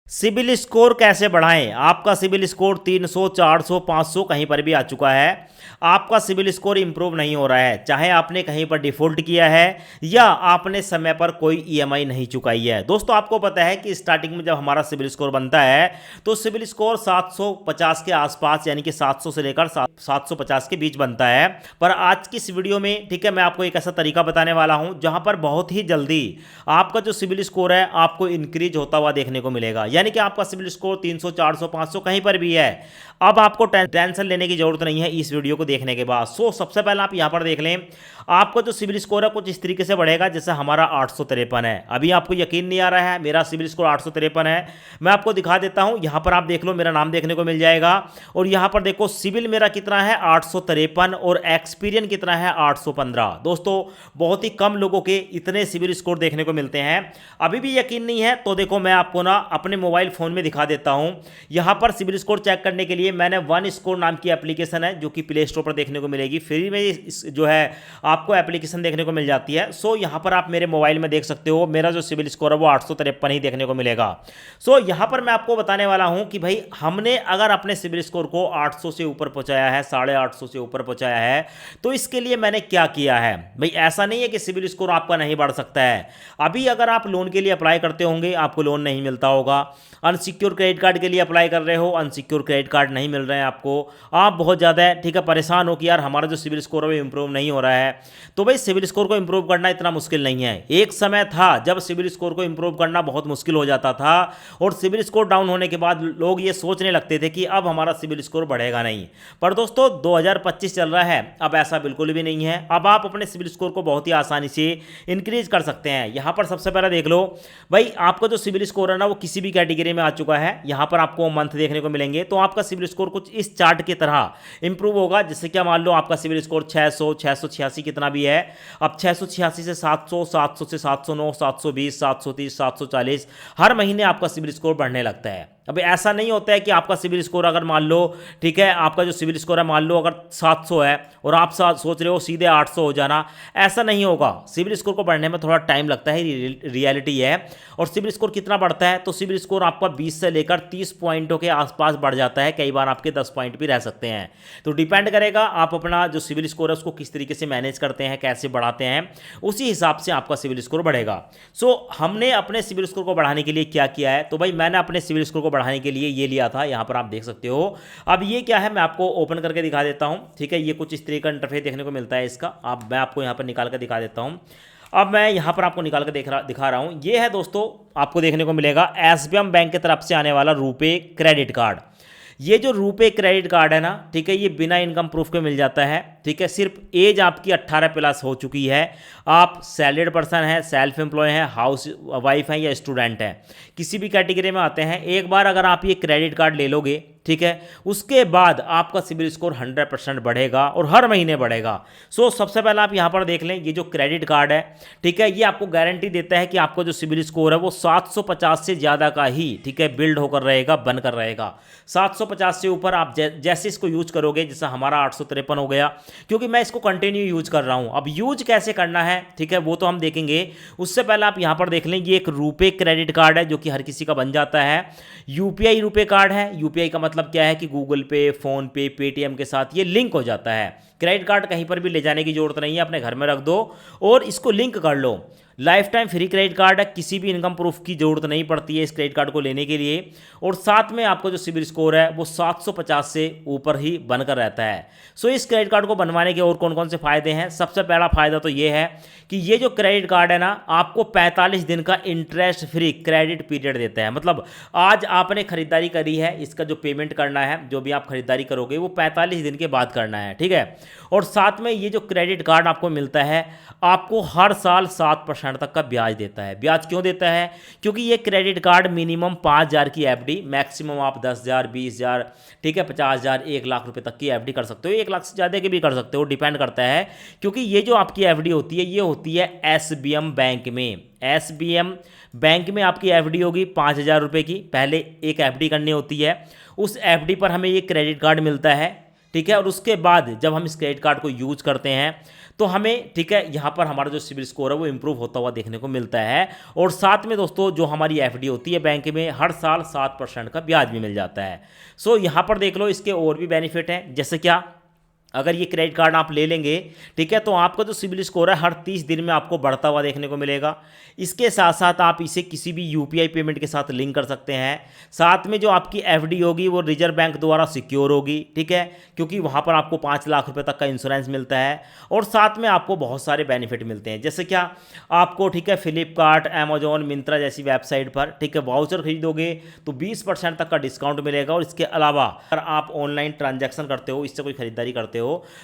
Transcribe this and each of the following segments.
CIBIL score कैसे बढ़ाएं। आपका सिबिल स्कोर 300, 400, 500 कहीं पर भी आ चुका है। आपका सिबिल स्कोर इंप्रूव नहीं हो रहा है, चाहे आपने कहीं पर डिफॉल्ट किया है या आपने समय पर कोई ईएमआई नहीं चुकाई है। दोस्तों, आपको पता है कि स्टार्टिंग में जब हमारा सिबिल स्कोर बनता है तो सिबिल स्कोर 750 के आसपास, यानी कि 700 से लेकर 750 के बीच बनता है। पर आज की इस वीडियो में ठीक है, मैं आपको एक ऐसा तरीका बताने वाला हूं जहां पर बहुत ही जल्दी आपका जो सिबिल स्कोर है आपको इंक्रीज होता हुआ देखने को मिलेगा। यानी कि आपका सिबिल स्कोर 300, 400, 500 कहीं पर भी है। अब आपको टेंशन लेने की जरूरत नहीं है इस वीडियो को देखने के बाद। सबसे पहले आप यहां पर देख लें, आपका जो सिबिल स्कोर है कुछ इस तरीके से बढ़ेगा जैसे हमारा 853 है। अभी आपको यकीन नहीं आ रहा है मेरा सिबिल स्कोर 853 है। मैं आपको दिखा देता हूं, यहां पर आप देख लो, मेरा नाम देखने को मिल जाएगा और यहां पर देखो सिबिल मेरा कितना है 853 और एक्सपीरियंस कितना है 815। दोस्तों, बहुत ही कम लोगों के इतने सिबिल स्कोर देखने को मिलते हैं। अभी भी यकीन नहीं है तो देखो, मैं आपको ना अपने मोबाइल फोन में दिखा देता हूं। यहां पर सिबिल स्कोर चेक करने के लिए मैंने वन स्कोर नाम की एप्लीकेशन है जो कि प्ले स्टोर पर देखने को मिलेगी, फ्री में जो है आपको एप्लीकेशन देखने को मिल जाती है। यहां पर आप मेरे मोबाइल में देख सकते हो, मेरा जो सिबिल स्कोर है वो 853 ही देखने को मिलेगा। यहां पर मैं आपको बताने वाला हूं कि भाई हमने अगर अपने सिबिल स्कोर को 800 से ऊपर पहुंचाया है, 850 से ऊपर पहुंचाया है, तो इसके लिए मैंने क्या किया है। भाई ऐसा नहीं है कि सिबिल स्कोर आपका नहीं बढ़ सकता है। अभी अगर आप लोन के लिए अप्लाई करते होंगे आपको लोन नहीं मिलता होगा, अनसिक्योर क्रेडिट कार्ड के लिए अप्लाई कर रहे हो, अनसिक्योर क्रेडिट कार्ड नहीं मिल रहे हैं आपको, आप बहुत ज़्यादा ठीक है परेशान हो कि यार हमारा जो सिबिल स्कोर है वो इंप्रूव नहीं हो रहा है। तो भाई सिबिल स्कोर को इंप्रूव करना इतना मुश्किल नहीं है। एक समय था जब सिबिल स्कोर को इंप्रूव करना बहुत मुश्किल हो जाता था और सिबिल स्कोर डाउन होने के बाद लोग ये सोचने लगते थे कि अब हमारा सिबिल स्कोर बढ़ेगा नहीं। पर दोस्तों 2025 चल रहा है, अब ऐसा बिल्कुल भी नहीं है। अब आप अपने सिबिल स्कोर को बहुत ही आसानी से इंक्रीज कर सकते हैं। यहाँ पर सबसे पहले देख लो भाई, आपका जो सिबिल स्कोर है ना वो किसी भी कैटेगरी में आ चुका है। यहाँ पर आपको मंथ देखने को मिलेंगे तो आपका सिबिल स्कोर कुछ इस चार्ट की तरह इंप्रूव होगा। जैसे क्या मान लो आपका सिबिल स्कोर 600, 686 कितना भी है, अब 686 से 700, 700 से 709, 720, 730, 740 हर महीने आपका सिबिल स्कोर बढ़ने लगता है। अब ऐसा नहीं होता है कि आपका सिबिल स्कोर अगर मान लो ठीक है, आपका जो सिबिल स्कोर है मान लो अगर 700 है और आप सोच रहे हो सीधे 800 हो जाना, ऐसा नहीं होगा। सिबिल स्कोर को बढ़ने में थोड़ा टाइम लगता है, रियलिटी है। और सिबिल स्कोर कितना बढ़ता है तो सिबिल स्कोर आपका 20 से लेकर 30 पॉइंटों के आसपास बढ़ जाता है, कई बार आपके 10 पॉइंट भी रह सकते हैं। तो डिपेंड करेगा आप अपना जो सिबिल स्कोर है उसको किस तरीके से मैनेज करते हैं, कैसे बढ़ाते हैं, उसी हिसाब से आपका सिबिल स्कोर बढ़ेगा। हमने अपने सिबिल स्कोर को बढ़ाने के लिए क्या किया है, तो भाई मैंने अपने सिबिल स्कोर को बढ़ाने के लिए ये लिया था, यहां पर आप देख सकते हो। अब ये क्या है मैं आपको ओपन करके दिखा देता हूं, ठीक है। ये कुछ इस तरह का इंटरफेस देखने को मिलता है इसका। अब मैं आपको यहां पर निकाल कर दिखा देता हूं। अब मैं यहां पर आपको निकाल कर दिखा रहा हूं। ये है दोस्तों, आपको देखने को मिलेगा एसबीएम बैंक की तरफ से आने वाला रुपे क्रेडिट कार्ड। ये जो रुपे क्रेडिट कार्ड है ना, ठीक है, ये बिना इनकम प्रूफ के मिल जाता है, ठीक है। सिर्फ एज आपकी 18 प्लस हो चुकी है, आप सैलरीड पर्सन है, सेल्फ एम्प्लॉय है, हाउस वाइफ है या स्टूडेंट है, किसी भी कैटेगरी में आते हैं। एक बार अगर आप ये क्रेडिट कार्ड ले लोगे, ठीक है, उसके बाद आपका सिबिल स्कोर 100% बढ़ेगा और हर महीने बढ़ेगा। सबसे पहले आप यहां पर देख लें, ये जो क्रेडिट कार्ड है, ठीक है, ये आपको गारंटी देता है कि आपका जो सिबिल स्कोर है वो 750 से ज़्यादा का ही, ठीक है, बिल्ड होकर रहेगा, बनकर रहेगा। 750 से ऊपर आप जैसे इसको यूज करोगे, जैसा हमारा 853 हो गया, क्योंकि मैं इसको कंटिन्यू यूज कर रहा हूं। अब यूज कैसे करना है, ठीक है, वो तो हम देखेंगे। उससे पहले आप यहां पर देख लें, ये एक रुपे क्रेडिट कार्ड है जो कि हर किसी का बन जाता है। यूपीआई रुपे कार्ड है। यूपीआई का मतलब क्या है कि गूगल पे, फोन पे, पेटीएम के साथ ये लिंक हो जाता है। क्रेडिट कार्ड कहीं पर भी ले जाने की जरूरत नहीं है, अपने घर में रख दो और इसको लिंक कर लो। Lifetime free credit card है, किसी भी इनकम प्रूफ की जरूरत नहीं पड़ती है इस क्रेडिट कार्ड को लेने के लिए। और साथ में आपको जो सिबिल स्कोर है वो 750 से ऊपर ही बनकर रहता है। इस क्रेडिट कार्ड को बनवाने के और कौन कौन से फायदे हैं। सबसे पहला फायदा तो ये है कि ये जो क्रेडिट कार्ड है ना, आपको 45 दिन का इंटरेस्ट फ्री क्रेडिट पीरियड देता है। मतलब आज आपने खरीदारी करी है, इसका जो पेमेंट करना है, जो भी आप खरीदारी करोगे वो 45 दिन के बाद करना है, ठीक है। और साथ में ये जो क्रेडिट कार्ड आपको मिलता है, आपको हर साल 7% तक का ब्याज देता है। ब्याज क्यों देता है, क्योंकि ये क्रेडिट कार्ड मिनिमम 5,000 की एफडी, मैक्सिमम आप 10,000, 20,000, ठीक है, 50,000, 1 लाख रुपए तक की एफडी कर सकते हो। 1 लाख से ज़्यादा की भी कर सकते हो, डिपेंड करता है। क्योंकि ये जो आपकी एफडी होती है ये होती है एसबीएम बैंक में। एसबीएम बैंक में आपकी एफडी होगी 5,000 रुपये की। पहले एक एफडी करनी होती है, उस एफडी पर हमें ये क्रेडिट कार्ड मिलता है, ठीक है। और उसके बाद जब हम इस क्रेडिट कार्ड को यूज करते हैं तो हमें ठीक है यहाँ पर हमारा जो सिविल स्कोर है वो इंप्रूव होता हुआ देखने को मिलता है। और साथ में दोस्तों जो हमारी एफडी होती है बैंक में, हर साल 7% का ब्याज भी मिल जाता है। सो यहाँ पर देख लो इसके और भी बेनिफिट हैं, जैसे क्या, अगर ये क्रेडिट कार्ड आप ले लेंगे ठीक है, तो आपका जो सिबिल स्कोर है हर 30 दिन में आपको बढ़ता हुआ देखने को मिलेगा। इसके साथ साथ आप इसे किसी भी यूपीआई पेमेंट के साथ लिंक कर सकते हैं। साथ में जो आपकी एफडी होगी वो रिजर्व बैंक द्वारा सिक्योर होगी, ठीक है, क्योंकि वहाँ पर आपको 5 लाख रुपए तक का इंश्योरेंस मिलता है। और साथ में आपको बहुत सारे बेनिफिट मिलते हैं, जैसे क्या, आपको ठीक है फ्लिपकार्ट, अमेजोन, मिंत्रा जैसी वेबसाइट पर ठीक है वाउचर खरीदोगे तो 20% तक का डिस्काउंट मिलेगा। और इसके अलावा अगर आप ऑनलाइन ट्रांजैक्शन करते हो, इससे कोई खरीदारी करते हो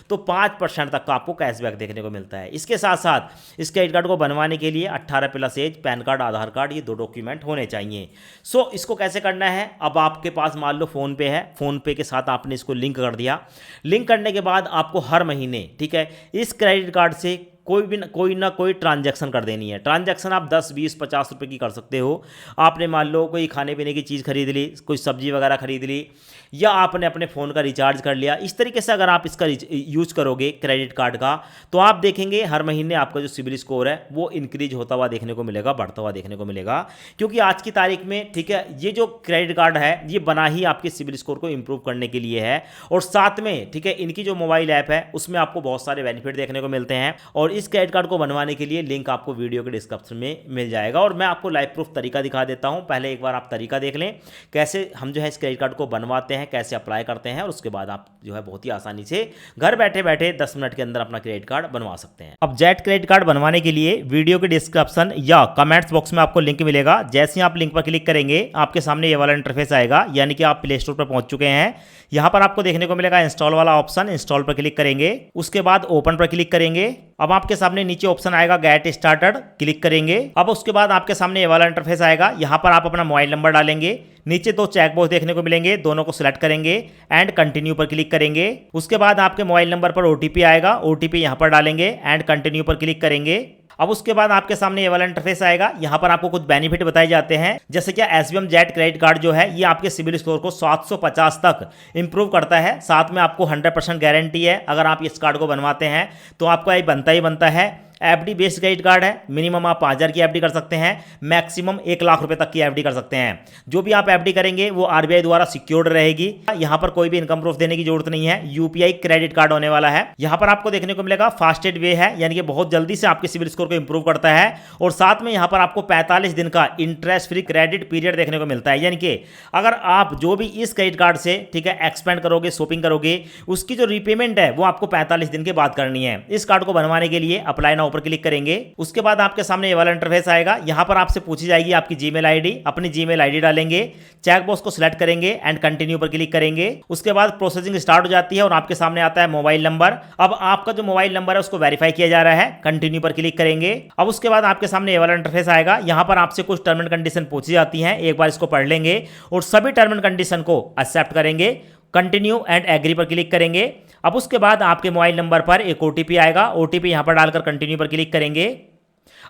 तो 5% तक का आपको कैशबैक देखने को मिलता है। इसके साथ साथ इस क्रेडिट कार्ड को बनवाने के लिए 18+ एज, पैन कार्ड, आधार कार्ड, ये 2 डॉक्यूमेंट होने चाहिए। सो इसको कैसे करना है, अब आपके पास मान लो फोन पे है, फोन पे के साथ आपने इसको लिंक कर दिया। लिंक करने के बाद आपको हर महीने ठीक है इस क्रेडिट कार्ड से कोई ना कोई ट्रांजैक्शन कर देनी है। ट्रांजैक्शन आप 10, 20, 50 रुपए की कर सकते हो। आपने मान लो कोई खाने पीने की चीज़ खरीद ली, कोई सब्जी वगैरह खरीद ली, या आपने अपने फ़ोन का रिचार्ज कर लिया। इस तरीके से अगर आप इसका यूज करोगे क्रेडिट कार्ड का, तो आप देखेंगे हर महीने आपका जो सिबिल स्कोर है वो इंक्रीज होता हुआ देखने को मिलेगा, बढ़ता हुआ देखने को मिलेगा। क्योंकि आज की तारीख में ठीक है ये जो क्रेडिट कार्ड है ये बना ही आपके सिबिल स्कोर को इंप्रूव करने के लिए है। और साथ में ठीक है इनकी जो मोबाइल ऐप है उसमें आपको बहुत सारे बेनिफिट देखने को मिलते हैं। और इस क्रेडिट कार्ड को बनवाने के लिए लिंक आपको वीडियो के डिस्क्रिप्शन में मिल जाएगा। और मैं आपको लाइव प्रूफ तरीका दिखा देता हूं, पहले एक बार आप तरीका देख लें कैसे हम जो है इस क्रेडिट कार्ड को बनवाते हैं, कैसे अप्लाई करते हैं, और उसके बाद आप जो है बहुत ही आसानी से घर बैठे बैठे 10 मिनट के अंदर अपना क्रेडिट कार्ड बनवा सकते हैं। अब जेट क्रेडिट कार्ड बनवाने के लिए वीडियो के डिस्क्रिप्शन या कमेंट्स बॉक्स में आपको लिंक मिलेगा। जैसे ही आप लिंक पर क्लिक करेंगे आपके सामने ये वाला इंटरफेस आएगा, यानी कि आप प्ले स्टोर पर पहुंच चुके हैं। यहां पर आपको देखने को मिलेगा इंस्टॉल वाला ऑप्शन, इंस्टॉल पर क्लिक करेंगे, उसके बाद ओपन पर क्लिक करेंगे। अब आपके सामने नीचे ऑप्शन आएगा गेट स्टार्टेड, क्लिक करेंगे। अब उसके बाद आपके सामने ये वाला इंटरफेस आएगा, यहां पर आप अपना मोबाइल नंबर डालेंगे, नीचे 2 चेक बॉक्स देखने को मिलेंगे, दोनों को सिलेक्ट करेंगे एंड कंटिन्यू पर क्लिक करेंगे। उसके बाद आपके मोबाइल नंबर पर ओटीपी आएगा, ओटीपी यहां पर डालेंगे एंड कंटिन्यू पर क्लिक करेंगे। अब उसके बाद आपके सामने ये वाला इंटरफेस आएगा, यहां पर आपको कुछ बेनिफिट बताए जाते हैं, जैसे कि एसबीएम जेट क्रेडिट कार्ड जो है ये आपके सिबिल स्कोर को 750 तक इंप्रूव करता है। साथ में आपको 100% गारंटी है, अगर आप इस कार्ड को बनवाते हैं तो आपका ये बनता ही बनता है। एफडी बेस्ड क्रेडिट कार्ड है, मिनिमम आप 5000 की एफडी कर सकते हैं, मैक्सिमम 1 लाख रुपए तक की एफडी कर सकते हैं। जो भी आप एफडी करेंगे वो आरबीआई द्वारा सिक्योर्ड रहेगी। यहां पर कोई भी इनकम प्रूफ देने की जरूरत नहीं है, यूपीआई क्रेडिट कार्ड होने वाला है। यहां पर आपको देखने को मिलेगा फास्टेड वे है, यानी कि बहुत जल्दी से आपके सिविल स्कोर को इंप्रूव करता है। और साथ में यहां पर आपको 45 दिन का इंटरेस्ट फ्री क्रेडिट पीरियड देखने को मिलता है, यानी कि अगर आप जो भी इस क्रेडिट कार्ड से ठीक है एक्सपेंड करोगे, शॉपिंग करोगे, उसकी जो रीपेमेंट है वो आपको 45 दिन के बाद करनी है। इस कार्ड को बनवाने के लिए अप्लाई नाउ पर क्लिक करेंगे। उसके बाद आपके सामने ये वाला इंटरफेस आएगा, यहां पर आपसे पूछी जाएगी आपकी जीमेल आईडी, अपनी जीमेल आईडी डालेंगे, चेक बॉक्स को सिलेक्ट करेंगे एंड कंटिन्यू पर क्लिक करेंगे। उसके बाद प्रोसेसिंग स्टार्ट हो जाती है और आपके सामने आता है मोबाइल नंबर। अब आपका जो मोबाइल नंबर है उसको वेरीफाई किया जा रहा है, कंटिन्यू पर क्लिक करेंगे। अब उसके बाद आपके सामने ये वाला इंटरफेस आएगा, यहां पर आपसे कुछ टर्म एंड कंडीशन पूछी जाती हैं, एक बार इसको पढ़ लेंगे और सभी टर्म एंड कंडीशन को एक्सेप्ट करेंगे, कंटिन्यू एंड एग्री पर क्लिक करेंगे। अब उसके बाद आपके मोबाइल नंबर पर एक ओटीपी आएगा, ओटीपी यहां पर डालकर कंटिन्यू पर क्लिक करेंगे।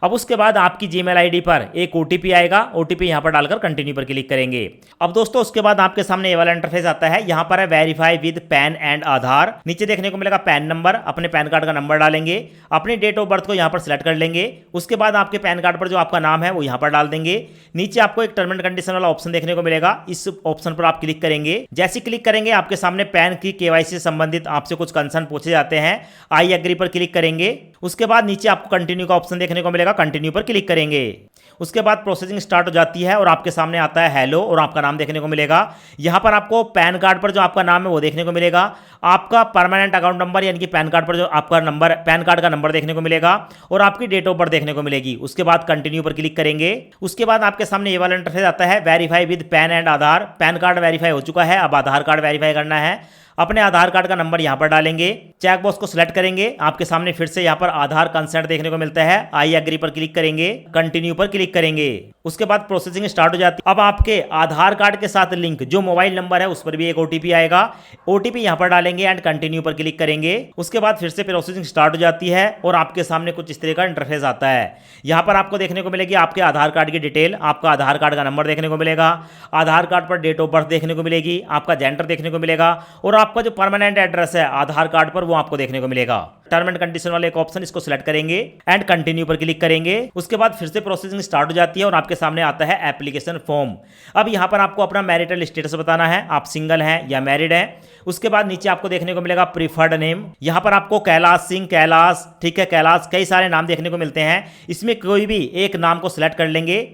अब उसके बाद आपकी जीमेल आईडी पर एक ओटीपी आएगा, ओटीपी यहां पर डालकर कंटिन्यू पर क्लिक करेंगे। अब दोस्तों उसके बाद आपके सामने ये वाला इंटरफेस आता है, यहां पर है वेरीफाई विद पैन एंड आधार। नीचे देखने को मिलेगा पैन नंबर, अपने पैन कार्ड का नंबर डालेंगे, अपनी डेट ऑफ बर्थ को यहां पर सिलेक्ट कर लेंगे। उसके बाद आपके पैन कार्ड पर जो आपका नाम है वो यहां पर डाल देंगे। नीचे आपको एक टर्म एंड कंडीशन वाला ऑप्शन देखने को मिलेगा, इस ऑप्शन पर आप क्लिक करेंगे। जैसे क्लिक करेंगे आपके सामने पैन की केवाईसी से संबंधित आपसे कुछ कंसर्न पूछे जाते हैं, आई एग्री पर क्लिक करेंगे। उसके बाद नीचे आपको कंटिन्यू का ऑप्शन देखने को मिलेगा, कंटिन्यू पर क्लिक करेंगे। उसके बाद प्रोसेसिंग स्टार्ट हो जाती है और आपके सामने आता है हेलो और आपका नाम देखने को मिलेगा। यहां पर आपको पैन कार्ड पर जो आपका नाम है वो देखने को मिलेगा, आपका परमानेंट अकाउंट नंबर यानी कि पैन कार्ड पर जो आपका नंबर, पैन कार्ड का नंबर देखने को मिलेगा और आपकी डेट ऑफ बर्थ देखने को मिलेगी। उसके बाद कंटिन्यू पर क्लिक करेंगे। उसके बाद आपके सामने ये वाला इंटरफेस आता है, verify with pan and Aadhaar. Pan card verify हो चुका है, अब आधार कार्ड वेरीफाई करना है। अपने आधार कार्ड का नंबर यहां पर डालेंगे, चेक बॉक्स को सिलेक्ट करेंगे, आपके सामने फिर से यहां पर आधार कंसेंट देखने को मिलता है, आई एग्री पर क्लिक करेंगे, कंटिन्यू पर क्लिक करेंगे। उसके बाद प्रोसेसिंग स्टार्ट हो जाती है। अब आपके आधार कार्ड के साथ लिंक जो मोबाइल नंबर है उस पर भी एक ओटीपी आएगा, ओटीपी यहां पर डालेंगे एंड कंटिन्यू पर क्लिक करेंगे। उसके बाद फिर से प्रोसेसिंग स्टार्ट हो जाती है और आपके सामने कुछ इस तरह का इंटरफेस आता है। यहां पर आपको देखने को मिलेगी आपके आधार कार्ड की डिटेल, आपका आधार कार्ड का नंबर देखने को मिलेगा, आधार कार्ड पर डेट ऑफ बर्थ देखने को मिलेगी, आपका जेंडर देखने को मिलेगा और आप आपका जो परमानेंट एड्रेस है आधार कार्ड पर वो आपको देखने को मिलेगा। टर्म एंड कंडीशन वाले एक ऑप्शन, इसको सिलेक्ट करेंगे एंड कंटिन्यू पर क्लिक करेंगे। उसके बाद फिर से प्रोसेसिंग स्टार्ट हो जाती है और आपके सामने आता है एप्लीकेशन फॉर्म। अब यहाँ पर आपको अपना मैरिटल स्टेटस बताना है, आप सिंगल हैं या मैरिड हैं। उसके बाद नीचे आपको देखने को मिलेगा प्रीफर्ड नेम, यहाँ पर आपको कैलाश सिंह, कैलाश, ठीक है, कैलाश, कई सारे नाम देखने को मिलते हैं, इसमें कोई भी एक नाम को सिलेक्ट कर लेंगे।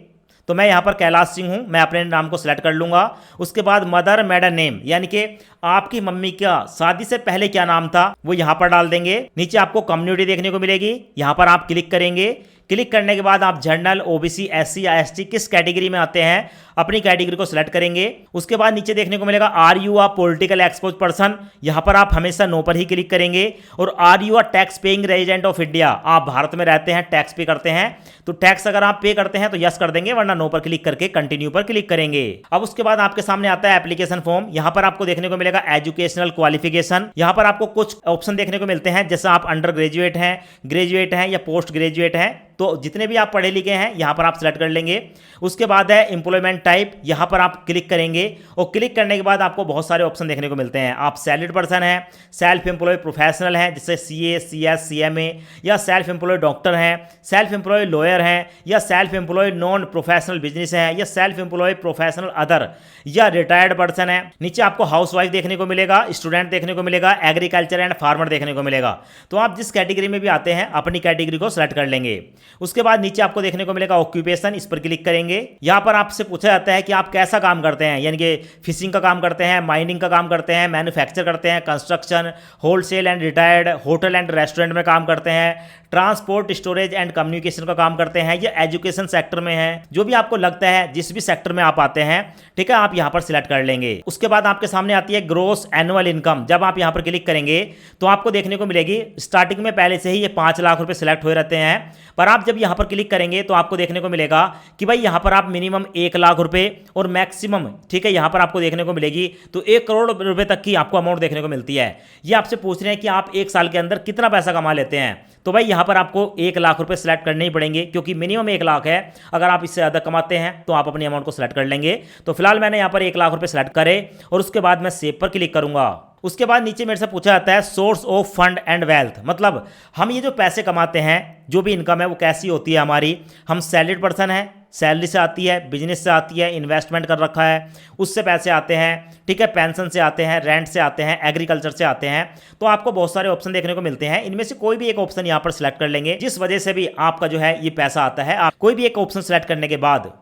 तो मैं यहाँ पर कैलाश सिंह हूँ, मैं अपने नाम को सिलेक्ट कर लूँगा। उसके बाद मदर मेडन नेम, यानी कि आपकी मम्मी का शादी से पहले क्या नाम था वो यहाँ पर डाल देंगे। नीचे आपको कम्युनिटी देखने को मिलेगी, यहाँ पर आप क्लिक करेंगे। क्लिक करने के बाद आप जनरल, ओबीसी, एससी या एसटी किस कैटेगरी में आते हैं अपनी कैटेगरी को सिलेक्ट करेंगे। उसके बाद नीचे देखने को मिलेगा are you a political exposed person, यहाँ पर आप हमेशा नो पर ही क्लिक करेंगे। और are you a tax paying resident of India, आप भारत में रहते हैं, टैक्स पे करते हैं, तो टैक्स अगर आप पे करते हैं तो यस कर देंगे, वरना नो पर क्लिक करके कंटिन्यू पर क्लिक करेंगे। अब उसके बाद आपके सामने आता है एप्लीकेशन फॉर्म, यहाँ पर आपको देखने को मिलेगा एजुकेशनल क्वालिफिकेशन। यहाँ पर आपको कुछ ऑप्शन देखने को मिलते हैं, जैसे आप अंडर ग्रेजुएट हैं, ग्रेजुएट हैं या पोस्ट ग्रेजुएट हैं, तो जितने भी आप पढ़े लिखे हैं यहाँ पर आप सिलेक्ट कर लेंगे। उसके बाद है एम्प्लॉयमेंट टाइप, यहाँ पर आप क्लिक करेंगे और क्लिक करने के बाद आपको बहुत सारे ऑप्शन देखने को मिलते हैं। आप सैलरीड पर्सन हैं, सेल्फ एम्प्लॉय प्रोफेशनल हैं जैसे सीए, सीएस, सीएमए, या सेल्फ एम्प्लॉय डॉक्टर हैं, सेल्फ एम्प्लॉय लॉयर हैं, या self employ non professional business है, या सेल्फ एम्प्लॉय प्रोफेशनल अदर, या रिटायर्ड पर्सन है। नीचे आपको हाउस वाइफ देखने को मिलेगा, स्टूडेंट देखने को मिलेगा, एग्रीकल्चर एंड फार्मर देखने को मिलेगा। तो आप जिस कैटेगरी में भी आते हैं अपनी कैटेगरी को सिलेक्ट कर लेंगे। उसके बाद नीचे आपको देखने को मिलेगा ऑक्यूपेशन, इस पर क्लिक करेंगे। यहां पर आपसे पूछा जाता है कि आप कैसा काम करते हैं, यानी कि फिशिंग का काम करते हैं, माइनिंग का काम करते हैं, मैन्युफैक्चर करते हैं, construction, wholesale and retired, hotel and restaurant में काम करते हैं, ट्रांसपोर्ट, स्टोरेज एंड कम्युनिकेशन का काम करते हैं, या एजुकेशन सेक्टर में है। जो भी आपको लगता है जिस भी सेक्टर में आप आते हैं, ठीक है, आप यहां पर सिलेक्ट कर लेंगे। उसके बाद आपके सामने आती है ग्रोस एनुअल इनकम। जब आप यहां पर क्लिक करेंगे तो आपको देखने को मिलेगी स्टार्टिंग में पहले से ही ये 5 लाख रुपए सिलेक्ट हुए रहते हैं, पर आप जब यहां पर क्लिक करेंगे तो आपको देखने को मिलेगा कि भाई यहां पर आप मिनिमम 1 लाख रुपए और मैक्सिमम, ठीक है, यहां पर आपको देखने को मिलेगी तो 1 करोड़ रुपए तक की आपको अमाउंट देखने को मिलती है। ये आपसे पूछ रहे हैं कि आप 1 साल के अंदर कितना पैसा कमा लेते हैं, तो भाई यहां पर आपको 1 लाख रुपए सिलेक्ट करने ही पड़ेंगे, क्योंकि मिनिमम 1 लाख है। अगर आप इससे ज़्यादा कमाते हैं तो आप अपनी अमाउंट को सिलेक्ट कर लेंगे। तो फिलहाल मैंने यहां पर 1 लाख रुपए सिलेक्ट करे और उसके बाद मैं सेव पर क्लिक करूंगा। उसके बाद नीचे मेरे से पूछा जाता है source of fund and wealth, मतलब हम ये जो पैसे कमाते हैं, जो भी इनकम है वो कैसी होती है हमारी। हम सैलरीड पर्सन हैं, सैलरी से आती है, बिजनेस से आती है, इन्वेस्टमेंट कर रखा है उससे पैसे आते हैं, ठीक है, पेंशन से आते हैं, रेंट से आते हैं, एग्रीकल्चर से आते हैं। तो आपको बहुत सारे ऑप्शन देखने को मिलते हैं, इनमें से कोई भी एक ऑप्शन यहाँ पर सिलेक्ट कर लेंगे, जिस वजह से भी आपका जो है ये पैसा आता है। आप कोई भी एक ऑप्शन सिलेक्ट करने के बाद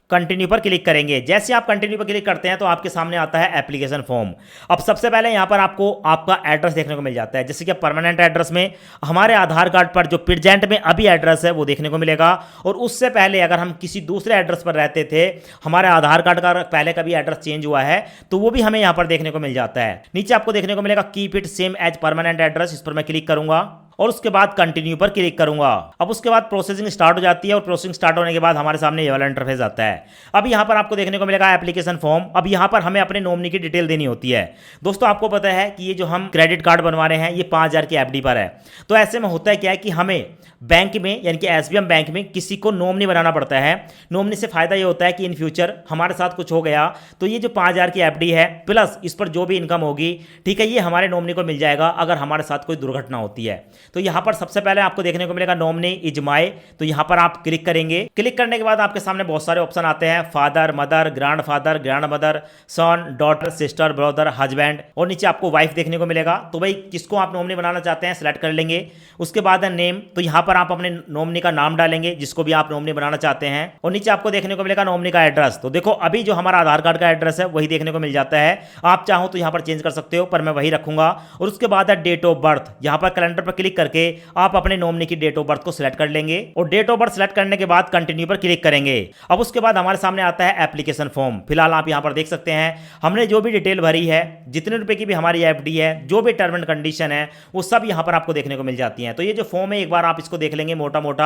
कंटिन्यू पर क्लिक करेंगे। जैसे आप कंटिन्यू पर क्लिक करते हैं तो आपके सामने आता है एप्लीकेशन फॉर्म। अब सबसे पहले यहाँ पर आपको आपका एड्रेस देखने को मिल जाता है, जैसे कि परमानेंट एड्रेस में हमारे आधार कार्ड पर जो प्रेजेंट में अभी एड्रेस है वो देखने को मिलेगा, और उससे पहले अगर हम किसी दूसरे एड्रेस पर रहते थे, हमारे आधार कार्ड का पहले कभी एड्रेस चेंज हुआ है तो वो भी हमें यहाँ पर देखने को मिल जाता है। नीचे आपको देखने को मिलेगा keep it same as permanent address, इस पर मैं क्लिक करूंगा और उसके बाद कंटिन्यू पर क्लिक करूंगा। अब उसके बाद प्रोसेसिंग स्टार्ट हो जाती है और प्रोसेसिंग स्टार्ट होने के बाद हमारे सामने ये वाला इंटरफेस आता है। अब यहाँ पर आपको देखने को मिलेगा एप्लीकेशन फॉर्म। अब यहाँ पर हमें अपने नॉमिनी की डिटेल देनी होती है। दोस्तों आपको पता है कि ये जो हम क्रेडिट कार्ड बनवा रहे हैं ये 5,000 की एफडी पर है, तो ऐसे में होता है क्या है कि हमें बैंक में यानी कि एसबीएम बैंक में किसी को नॉमिनी बनाना पड़ता है। नॉमिनी से फायदा ये होता है कि इन फ्यूचर हमारे साथ कुछ हो गया तो ये जो 5,000 की एफडी है प्लस इस पर जो भी इनकम होगी, ठीक है, ये हमारे नॉमिनी को मिल जाएगा अगर हमारे साथ कोई दुर्घटना होती है। तो यहाँ पर सबसे पहले आपको देखने को मिलेगा नॉमिनी इज माय, तो यहाँ पर आप क्लिक करेंगे। क्लिक करने के बाद आपके सामने बहुत सारे ऑप्शन आते हैं, father, mother, grandfather, grandmother, son, daughter, sister, brother, husband, और नीचे आपको वाइफ देखने को मिलेगा। तो भाई किसको आप नॉमिनी बनाना चाहते हैं सिलेक्ट कर लेंगे। उसके बाद है नेम, तो यहाँ पर आप अपने नॉमिनी का नाम डालेंगे जिसको भी आप नॉमिनी बनाना चाहते हैं, और नीचे आपको देखने को मिलेगा नॉमिनी का एड्रेस। तो देखो अभी जो हमारा आधार कार्ड का एड्रेस है वही देखने को मिल जाता है, आप चाहो तो यहाँ पर चेंज कर सकते हो पर मैं वही रखूंगा। और उसके बाद है डेट ऑफ बर्थ, यहाँ पर कैलेंडर पर क्लिक करके आप अपने नॉमिनी की डेट ऑफ बर्थ को सिलेक्ट कर लेंगे और डेट ऑफ बर्थ सिलेक्ट करने के बाद कंटिन्यू पर क्लिक करेंगे। अब उसके बाद हमारे सामने आता है एप्लीकेशन फॉर्म। फिलहाल आप यहाँ पर देख सकते हैं हमने जो भी डिटेल भरी है, जितने रुपए की भी हमारी एफडी है, जो भी टर्म एंड कंडीशन है वो सब यहाँ पर आपको देखने को मिल जाती है। तो ये जो फॉर्म है एक बार आप इसको देख लेंगे, मोटा मोटा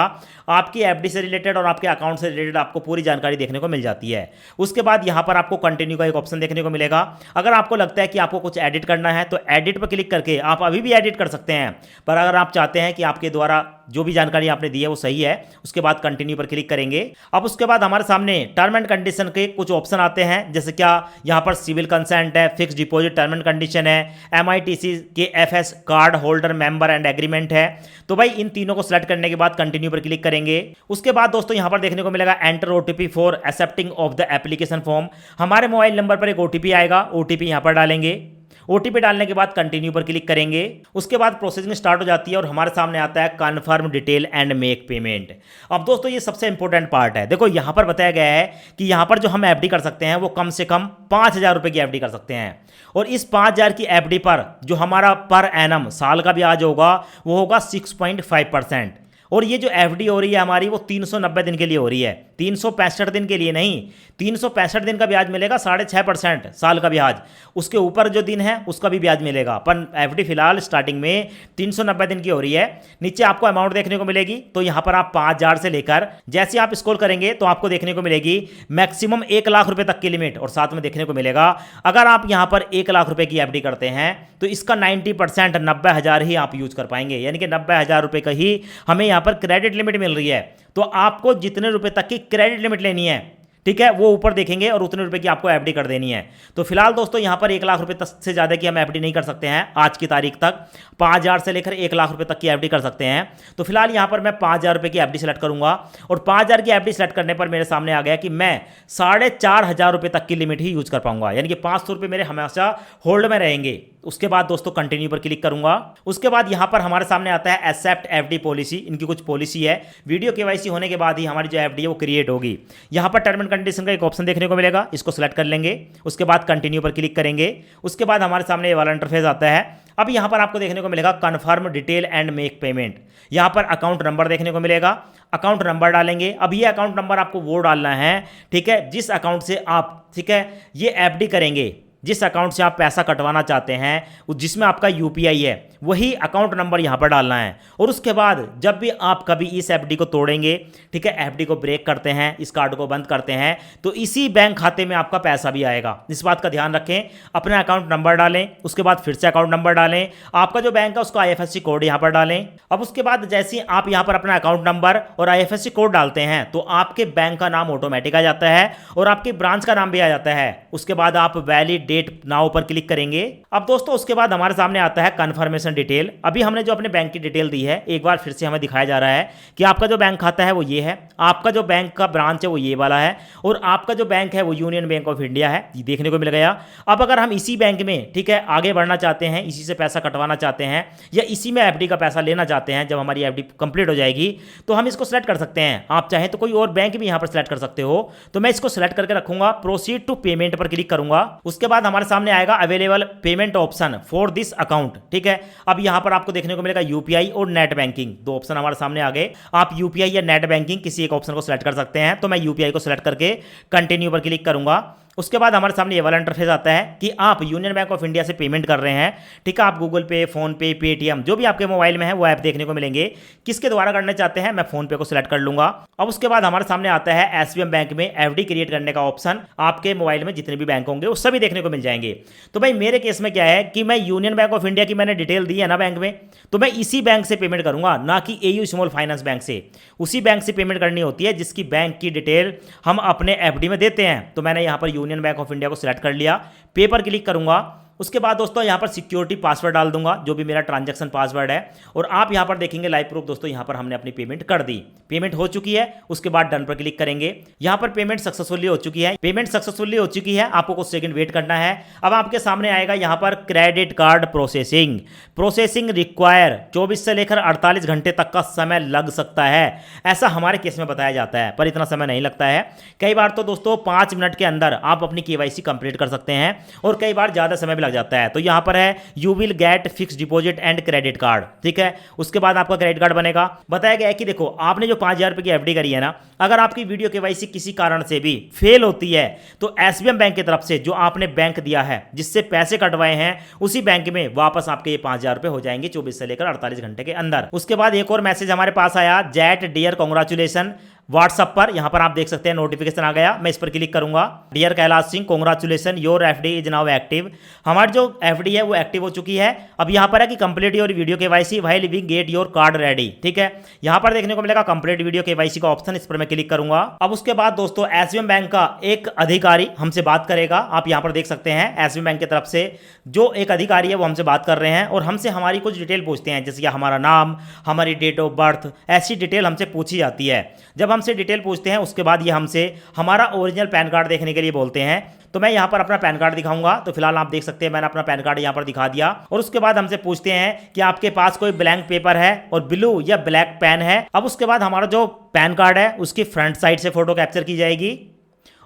आपकी एफडी से रिलेटेड और आपके अकाउंट से रिलेटेड आपको पूरी जानकारी देखने को मिल जाती है। उसके बाद यहाँ पर आपको कंटिन्यू का एक ऑप्शन देखने को मिलेगा। अगर आपको लगता है कि आपको कुछ एडिट करना है तो एडिट पर क्लिक करके आप अभी भी एडिट कर सकते हैं, पर अगर आप चाहते हैं कि आपके द्वारा जो भी जानकारी आपने दी है वो सही है, उसके बाद कंटिन्यू पर क्लिक करेंगे। अब उसके बाद हमारे सामने टर्म एंड कंडीशन के कुछ ऑप्शन आते हैं, जैसे क्या यहाँ पर सिविल कंसेंट है, fix deposit term and condition है, MITC के FS card holder member and agreement है। तो भाई इन तीनों को सिलेक्ट करने के बाद कंटिन्यू पर क्लिक करेंगे। उसके बाद दोस्तों यहाँ पर देखने को मिलेगा enter OTP for accepting of the application form. हमारे मोबाइल नंबर पर एक OTP आएगा, OTP यहाँ पर डालेंगे। OTP डालने के बाद कंटिन्यू पर क्लिक करेंगे। उसके बाद प्रोसेसिंग स्टार्ट हो जाती है और हमारे सामने आता है confirm detail and make payment. अब दोस्तों ये सबसे इंपॉर्टेंट पार्ट है। देखो यहाँ पर बताया गया है कि यहाँ पर जो हम FD कर सकते हैं वो कम से कम 5,000 रुपये की FD कर सकते हैं, और इस 5,000 की FD पर जो हमारा पर एनम साल का ब्याज होगा वो होगा 6.5%। और ये जो FD हो रही है हमारी वो 390 दिन के लिए हो रही है, 365 दिन के लिए नहीं। 365 दिन का ब्याज मिलेगा 6.5% साल का ब्याज, उसके ऊपर जो दिन है उसका भी ब्याज मिलेगा। पर FD फिलहाल स्टार्टिंग में 390 दिन की हो रही है। नीचे आपको अमाउंट देखने को मिलेगी, तो यहाँ पर आप 5,000 से लेकर जैसे आप स्क्रॉल करेंगे तो आपको देखने को मिलेगी मैक्सिमम 1 लाख रुपए तक की लिमिट, और साथ में देखने को मिलेगा अगर आप यहाँ पर 1 लाख रुपए की FD करते हैं तो इसका 90% 90,000 ही आप यूज कर पाएंगे, यानी कि 90,000 रुपए का ही हमें यहाँ पर क्रेडिट लिमिट मिल रही है। तो आपको जितने रुपए तक की क्रेडिट लिमिट लेनी है, ठीक है, वो ऊपर देखेंगे और उतने रुपए की आपको FD कर देनी है। तो फिलहाल दोस्तों यहाँ पर 1 लाख रुपए तक से ज़्यादा की हम FD नहीं कर सकते हैं आज की तारीख तक। 5,000 से लेकर 1 लाख रुपए तक की FD कर सकते हैं। तो फिलहाल यहाँ पर मैं 5,000 रुपए की FD सेलेक्ट करूंगा, और 5,000 की FD सेलेक्ट करने पर मेरे सामने आ गया कि मैं 4,500 रुपए तक की लिमिट ही यूज कर पाऊंगा, यानी कि 500 रुपये मेरे हमेशा होल्ड में रहेंगे। उसके बाद दोस्तों कंटिन्यू पर क्लिक करूंगा। उसके बाद यहां पर हमारे सामने आता है एक्सेप्ट FD पॉलिसी। इनकी कुछ पॉलिसी है, वीडियो KYC होने के बाद ही हमारी जो FD है वो क्रिएट होगी। यहां पर टर्म एंड कंडीशन का एक ऑप्शन देखने को मिलेगा, इसको सिलेक्ट कर लेंगे। उसके बाद कंटिन्यू पर क्लिक करेंगे। उसके बाद हमारे सामने ये वाला इंटरफेस आता है। अब यहां पर आपको देखने को मिलेगा confirm detail and make payment. यहां पर अकाउंट नंबर देखने को मिलेगा, अकाउंट नंबर डालेंगे। अब ये अकाउंट नंबर आपको वो डालना है, ठीक है, जिस अकाउंट से आप, ठीक है, ये FD करेंगे, जिस अकाउंट से आप पैसा कटवाना चाहते हैं, जिसमें आपका UPI है, वही अकाउंट नंबर यहाँ पर डालना है। और उसके बाद जब भी आप कभी इस FD को तोड़ेंगे, ठीक है, FD को ब्रेक करते हैं, इस कार्ड को बंद करते हैं, तो इसी बैंक खाते में आपका पैसा भी आएगा। इस बात का ध्यान रखें। अपना अकाउंट नंबर डालें, उसके बाद फिर से अकाउंट नंबर डालें, आपका जो बैंक है उसका IFSC कोड यहाँ पर डालें। अब उसके बाद जैसे ही आप यहाँ पर अपना अकाउंट नंबर और IFSC कोड डालते हैं तो आपके बैंक का नाम ऑटोमेटिक आ जाता है और आपकी ब्रांच का नाम भी आ जाता है। उसके बाद आप वैलिड डेट नाउ पर क्लिक करेंगे। अब दोस्तों उसके बाद हमारे सामने आता है कन्फर्मेशन डिटेल। अभी हमने जो अपने बैंक की डिटेल दी है, एक बार फिर से हमें दिखाया जा रहा है कि आपका जो बैंक खाता है वो ये है, आपका जो बैंक का ब्रांच है वो ये वाला है, और आपका जो बैंक है वो यूनियन बैंक ऑफ इंडिया है, ये देखने को मिल गया। अब अगर हम इसी बैंक में, ठीक है, आगे बढ़ना चाहते हैं, इसी से पैसा कटवाना चाहते हैं, या इसी में FD का पैसा लेना चाहते हैं, जब हमारी FD कंप्लीट हो जाएगी तो हम इसको सेलेक्ट कर सकते हैं। आप चाहें तो कोई और बैंक भी यहाँ पर सेलेक्ट कर सकते हो। तो मैं इसको सेलेक्ट करके रखूंगा, प्रोसीड टू पेमेंट पर क्लिक करूंगा। उसके बाद हमारे सामने आएगा available payment option for this account, ठीक है। अब यहां पर आपको देखने को मिलेगा UPI और नेट बैंकिंग, दो ऑप्शन हमारे सामने आ गए। आप UPI या नेट बैंकिंग किसी एक ऑप्शन को सिलेक्ट कर सकते हैं। तो मैं UPI को सिलेक्ट करके कंटिन्यू पर क्लिक करूंगा। उसके बाद हमारे सामने ये वाला इंटरफेस आता है कि आप यूनियन बैंक ऑफ इंडिया से पेमेंट कर रहे हैं, ठीक है, आप गूगल पे, फोन पे, पेटीएम, जो भी आपके मोबाइल में है वो ऐप देखने को मिलेंगे। किसके द्वारा करना चाहते हैं, मैं फोन पे को सिलेक्ट कर लूंगा। अब उसके बाद हमारे सामने आता है SBM बैंक में FD क्रिएट करने का ऑप्शन। आपके मोबाइल में जितने भी बैंक होंगे वो सभी देखने को मिल जाएंगे। तो भाई मेरे केस में क्या है कि मैं यूनियन बैंक ऑफ इंडिया की मैंने डिटेल दी है ना बैंक में, तो मैं इसी बैंक से पेमेंट करूंगा, ना कि AU स्मॉल फाइनेंस बैंक से। उसी बैंक से पेमेंट करनी होती है जिसकी बैंक की डिटेल हम अपने FD में देते हैं। तो मैंने यहाँ पर यूनियन बैंक ऑफ इंडिया को सिलेक्ट कर लिया, पे पर क्लिक करूंगा। उसके बाद दोस्तों यहाँ पर सिक्योरिटी पासवर्ड डाल दूंगा, जो भी मेरा ट्रांजैक्शन पासवर्ड है, और आप यहाँ पर देखेंगे लाइव प्रूफ दोस्तों, यहाँ पर हमने अपनी पेमेंट कर दी, पेमेंट हो चुकी है। उसके बाद डन पर क्लिक करेंगे। यहाँ पर पेमेंट सक्सेसफुली हो चुकी है, पेमेंट सक्सेसफुली हो चुकी है, आपको कुछ सेकंड वेट करना है। अब आपके सामने आएगा यहाँ पर क्रेडिट कार्ड प्रोसेसिंग रिक्वायर 24 से लेकर 48 घंटे तक का समय लग सकता है, ऐसा हमारे केस में बताया जाता है, पर इतना समय नहीं लगता है। कई बार तो दोस्तों 5 मिनट के अंदर आप अपनी KYC कंप्लीट कर सकते हैं, और कई बार ज़्यादा समय लग जाता है। तो यहां पर है you will get fix deposit and credit card, ठीक है। उसके बाद आपका क्रेडिट कार्ड बनेगा। बताया गया है कि देखो आपने जो 5,000 रुपए की FD करी है ना, अगर आपकी वीडियो KYC किसी कारण से भी फेल होती है तो SBM बैंक की तरफ से जो आपने बैंक दिया है, जिससे पैसे कटवाए हैं, उसी बैंक में वापस आपके ये 5,000 रुपए हो जाएंगे 24 से लेकर 48 घंटे के अंदर। उसके बाद एक और मैसेज हमारे पास आया, जेट डियर कांग्रेचुलेशन, व्हाट्सएप पर। यहां पर आप देख सकते हैं नोटिफिकेशन आ गया, मैं इस पर क्लिक करूंगा। Dear Kailash Singh, congratulation, your FD is now active. हमारी जो एफडी है वो एक्टिव हो चुकी है। अब यहां पर है कि complete your video KYC while we get your card ready. ठीक है, यहां पर देखने को मिलेगा कंप्लीट वीडियो केवाईसी का ऑप्शन, इस पर मैं क्लिक करूंगा। अब उसके बाद दोस्तों एसबीएम बैंक का एक अधिकारी हमसे बात करेगा। आप यहां पर देख सकते हैं एसबीएम बैंक की तरफ से जो एक अधिकारी है वो हमसे बात कर रहे हैं और हमसे हमारी कुछ डिटेल पूछते हैं, जैसे कि हमारा नाम, हमारी डेट ऑफ बर्थ, ऐसी डिटेल हमसे पूछी जाती है। जब हमसे डिटेल पूछते हैं उसके बाद ये हमसे हमारा ओरिजिनल पैन कार्ड देखने के लिए बोलते हैं। तो मैं यहाँ पर अपना पैन कार्ड दिखाऊंगा। तो फिलहाल आप देख सकते हैं मैंने अपना पैन कार्ड यहाँ पर दिखा दिया और उसके बाद हमसे पूछते हैं कि आपके पास कोई ब्लैंक पेपर है और ब्लू या ब्लैक पेन है। अब उसके बाद हमारा जो पैन कार्ड है उसकी फ्रंट साइड से फोटो कैप्चर की जाएगी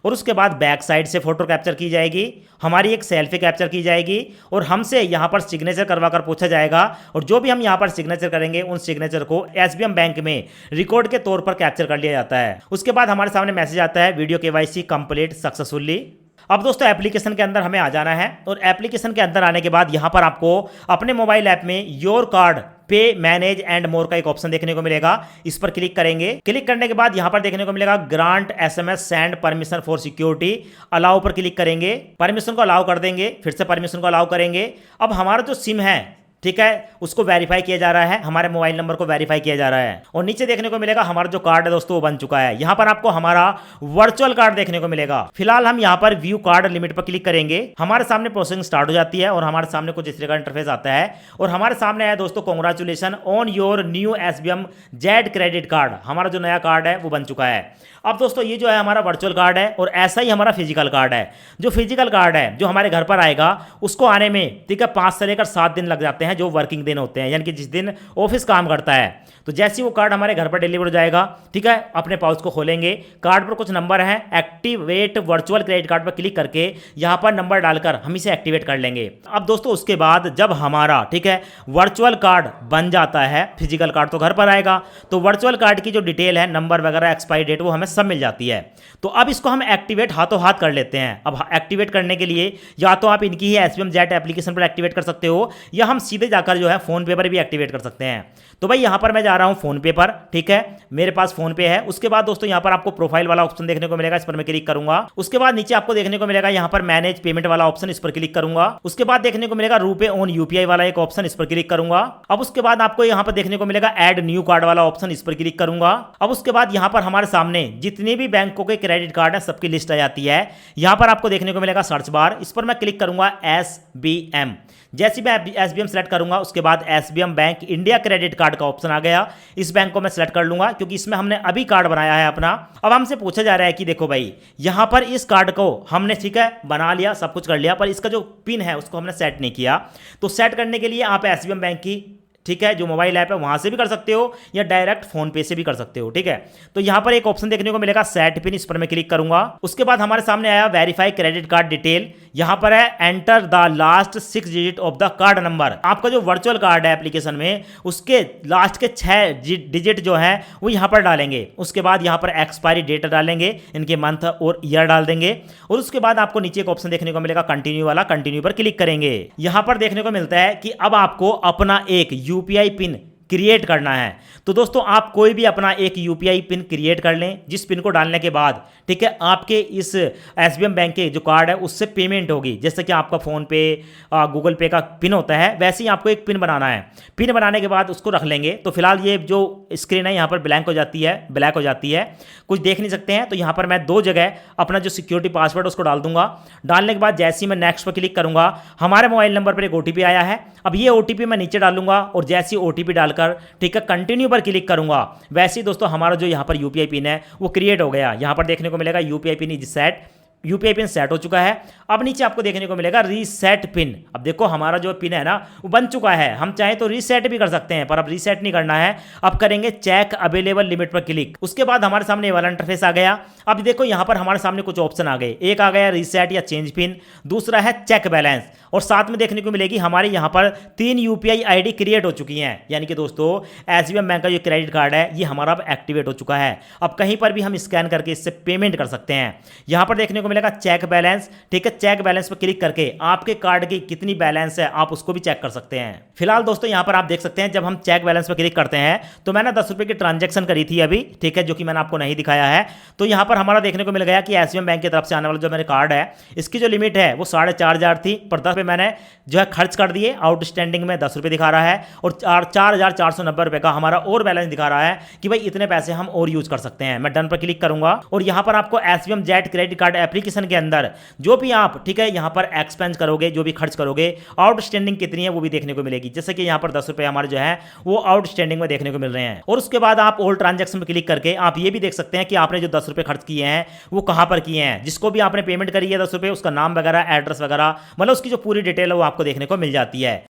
और उसके बाद बैक साइड से फोटो कैप्चर की जाएगी, हमारी एक सेल्फी कैप्चर की जाएगी और हमसे यहाँ पर सिग्नेचर करवा कर पूछा जाएगा। और जो भी हम यहाँ पर सिग्नेचर करेंगे उन सिग्नेचर को एसबीएम बैंक में रिकॉर्ड के तौर पर कैप्चर कर लिया जाता है। उसके बाद हमारे सामने मैसेज आता है वीडियो केवाईसी कंप्लीट सक्सेसफुली। अब दोस्तों एप्लीकेशन के अंदर हमें आ जाना है और एप्लीकेशन के अंदर आने के बाद यहाँ पर आपको अपने मोबाइल ऐप में योर कार्ड पे मैनेज एंड मोर का एक ऑप्शन देखने को मिलेगा, इस पर क्लिक करेंगे। क्लिक करने के बाद यहां पर देखने को मिलेगा grant SMS send permission for security, allow पर क्लिक करेंगे। परमिशन को अलाउ कर देंगे, फिर से परमिशन को अलाउ करेंगे। अब हमारा जो सिम है, ठीक है, उसको वेरीफाई किया जा रहा है, हमारे मोबाइल नंबर को वेरीफाई किया जा रहा है और नीचे देखने को मिलेगा हमारा जो कार्ड है दोस्तों वो बन चुका है। यहां पर आपको हमारा वर्चुअल कार्ड देखने को मिलेगा। फिलहाल हम यहां पर व्यू कार्ड लिमिट पर क्लिक करेंगे, हमारे सामने प्रोसेसिंग स्टार्ट हो जाती है और हमारे सामने कुछ इस तरह का इंटरफेस आता है और हमारे सामने है दोस्तों congratulation on your new SBM Z credit card. हमारा जो नया कार्ड है वो बन चुका है। अब दोस्तों ये जो है हमारा वर्चुअल कार्ड है और ऐसा ही हमारा फिजिकल कार्ड है। जो फिजिकल कार्ड है जो हमारे घर पर आएगा उसको आने में ठीक है 5 से लेकर 7 दिन लग जाते हैं, जो वर्किंग दिन होते हैं, यानी कि जिस दिन ऑफिस काम करता है। तो जैसे ही वो कार्ड हमारे घर पर डिलीवर हो जाएगा, ठीक है, अपने पाउच को खोलेंगे, कार्ड पर कुछ नंबर है, एक्टिवेट वर्चुअल क्रेडिट कार्ड पर क्लिक करके यहाँ पर नंबर डालकर हम इसे एक्टिवेट कर लेंगे। अब दोस्तों उसके बाद जब हमारा ठीक है वर्चुअल कार्ड बन जाता है, फिजिकल कार्ड तो घर पर आएगा, तो वर्चुअल कार्ड की जो डिटेल है, नंबर वगैरह, एक्सपायरी डेट, वो हमें सब मिल जाती है। तो अब इसको हम एक्टिवेट हाथों हाथ कर लेते हैं। अब एक्टिवेट करने के लिए या तो आप इनकी ही एसबीएम जेट एप्लीकेशन पर एक्टिवेट कर सकते हो या हम सीधे जाकर जो है फोन पे पर भी एक्टिवेट कर सकते हैं। तो भाई यहां पर मैं जा रहा हूं फोन पे पर, ठीक है, मेरे पास फोन पे है। उसके बाद दोस्तों यहां पर आपको प्रोफाइल वाला ऑप्शन देखने को मिलेगा, इस पर मैं क्लिक करूंगा। उसके बाद नीचे आपको देखने को मिलेगा यहां पर मैनेज पेमेंट वाला ऑप्शन, इस पर क्लिक करूंगा। उसके बाद देखने को मिलेगा रुपे ऑन यूपीआई वाला एक ऑप्शन, इस पर क्लिक करूंगा। अब उसके बाद आपको यहां पर देखने को मिलेगा ऐड न्यू कार्ड वाला ऑप्शन, इस पर क्लिक करूंगा। अब उसके बाद यहां पर हमारे सामने जितने भी बैंकों के क्रेडिट कार्ड है सबकी लिस्ट आ जाती है। यहां पर आपको देखने को मिलेगा सर्च बार, इस पर मैं क्लिक करूंगा एसबीएम। जैसे मैं एसबीएम सेलेक्ट करूंगा उसके बाद SBM bank India credit card का ऑप्शन आ गया। इस बैंक को मैं सेलेक्ट कर लूंगा क्योंकि इसमें हमने अभी कार्ड बनाया है अपना। अब हमसे पूछा जा रहा है कि देखो भाई यहां पर इस कार्ड को हमने ठीक है बना लिया, सब कुछ कर लिया, पर इसका जो पिन है उसको हमने सेट नहीं किया। तो सेट करने के लिए आप एसबीएम बैंक की ठीक है जो मोबाइल ऐप है वहां से भी कर सकते हो या डायरेक्ट फोन पे से भी कर सकते हो, ठीक है। तो यहां पर एक ऑप्शन देखने को मिलेगा सेट पिन, इस पर मैं क्लिक करूंगा। उसके बाद हमारे सामने आया वेरीफाई क्रेडिट कार्ड डिटेल, यहां पर है enter the last 6 digit of the card number. आपका जो वर्चुअल कार्ड है एप्लीकेशन में उसके लास्ट के 6 डिजिट जो है वो यहां पर डालेंगे। उसके बाद यहां पर एक्सपायरी डेट डालेंगे, इनके मंथ और ईयर डाल देंगे और उसके बाद आपको नीचे एक ऑप्शन देखने को मिलेगा कंटिन्यू वाला, कंटिन्यू पर क्लिक करेंगे। यहां पर देखने को मिलता है कि अब आपको अपना एक यूपीआई पिन क्रिएट करना है। तो दोस्तों आप कोई भी अपना एक यूपीआई पिन क्रिएट कर लें, जिस पिन को डालने के बाद ठीक है आपके इस एसबीएम बैंक के जो कार्ड है उससे पेमेंट होगी। जैसे कि आपका फोन पे गूगल पे का पिन होता है, वैसे ही आपको एक पिन बनाना है। पिन बनाने के बाद उसको रख लेंगे। तो फिलहाल ये जो स्क्रीन है यहाँ पर ब्लैंक हो जाती है, ब्लैक हो जाती है, कुछ देख नहीं सकते हैं। तो यहाँ पर मैं 2 जगह अपना जो सिक्योरिटी पासवर्ड उसको डाल दूंगा। डालने के बाद जैसे ही मैं नेक्स्ट पर क्लिक करूंगा हमारे मोबाइल नंबर पर एक ओटीपी आया है। अब ये ओटीपी मैं नीचे डालूंगा और जैसे ही ओटीपी डालकर ठीक है कंटिन्यू पर क्लिक करूंगा, वैसे ही दोस्तों हमारा जो यहां पर यूपीआई पिन है वो क्रिएट हो गया। यहां पर देखने को मिलेगा UPI pin is set, UPI pin set हो चुका है। अब नीचे आपको देखने को मिलेगा रीसेट पिन। अब देखो हमारा जो पिन है ना वो बन चुका है। हम चाहे तो रीसेट भी कर सकते हैं, पर अब रीसेट नहीं करना है। अब करेंगे चेक अवेलेबल लिमिट पर क्लिक। उसके बाद हमारे सामने ये वाला इंटरफेस आ गया। अब देखो यहाँ पर हमारे सामने कुछ ऑप्शन आ गए। एक आ गया रीसेट या चेंज पिन, दूसरा है चेक बैलेंस और साथ में देखने को मिलेगी हमारे यहाँ पर 3 यूपीआई आईडी क्रिएट हो चुकी हैं। यानी कि दोस्तों एसबीएम बैंक का जो क्रेडिट कार्ड है ये हमारा अब एक्टिवेट हो चुका है। अब कहीं पर भी हम स्कैन करके इससे पेमेंट कर सकते हैं। यहाँ पर देखने को को मिलेगा चेक बैलेंस। ठीक है, चेक बैलेंस पर क्लिक करके आपके कार्ड की कितनी बैलेंस है आप उसको भी चेक कर सकते हैं। फिलहाल दोस्तों यहाँ पर आप देख सकते हैं जब हम चेक बैलेंस पर क्लिक करते हैं तो मैंने 10 रुपए की ट्रांजैक्शन करी थी अभी, ठीक है, जो कि मैंने आपको नहीं दिखाया है। तो यहाँ पर हमारा देखने को मिल गया कि एसबीआई बैंक की तरफ से आने वाला जो मेरे कार्ड है इसकी जो लिमिट है वो 4,500 थी, पर 10 रुपये मैंने जो है खर्च कर दिए। आउटस्टैंडिंग में 10 रुपये दिखा रहा है और 4,490 रुपये का हमारा और बैलेंस दिखा रहा है कि भाई इतने पैसे हम और यूज कर सकते हैं। मैं डन पर क्लिक करूंगा और यहाँ पर आपको SBI jet credit card application के अंदर जो भी आप, ठीक है, यहाँ पर एक्सपेंस करोगे, जो भी खर्च करोगे, आउटस्टैंडिंग कितनी है वो भी देखने को मिलेगी। जैसे कि यहाँ पर 10 रुपये हमारे जो है वो आउटस्टैंडिंग में देखने को मिल रहे हैं। और उसके बाद आप ऑल ट्रांजैक्शन पर क्लिक करके आप ये भी देख सकते हैं कि आपने जो 10 रुपये खर्च किए हैं वो कहाँ पर किए हैं। जिसको भी आपने पेमेंट करी है 10 रुपये, उसका नाम वगैरह, एड्रेस वगैरह, मतलब उसकी जो पूरी डिटेल है वो आपको देखने को मिल जाती है।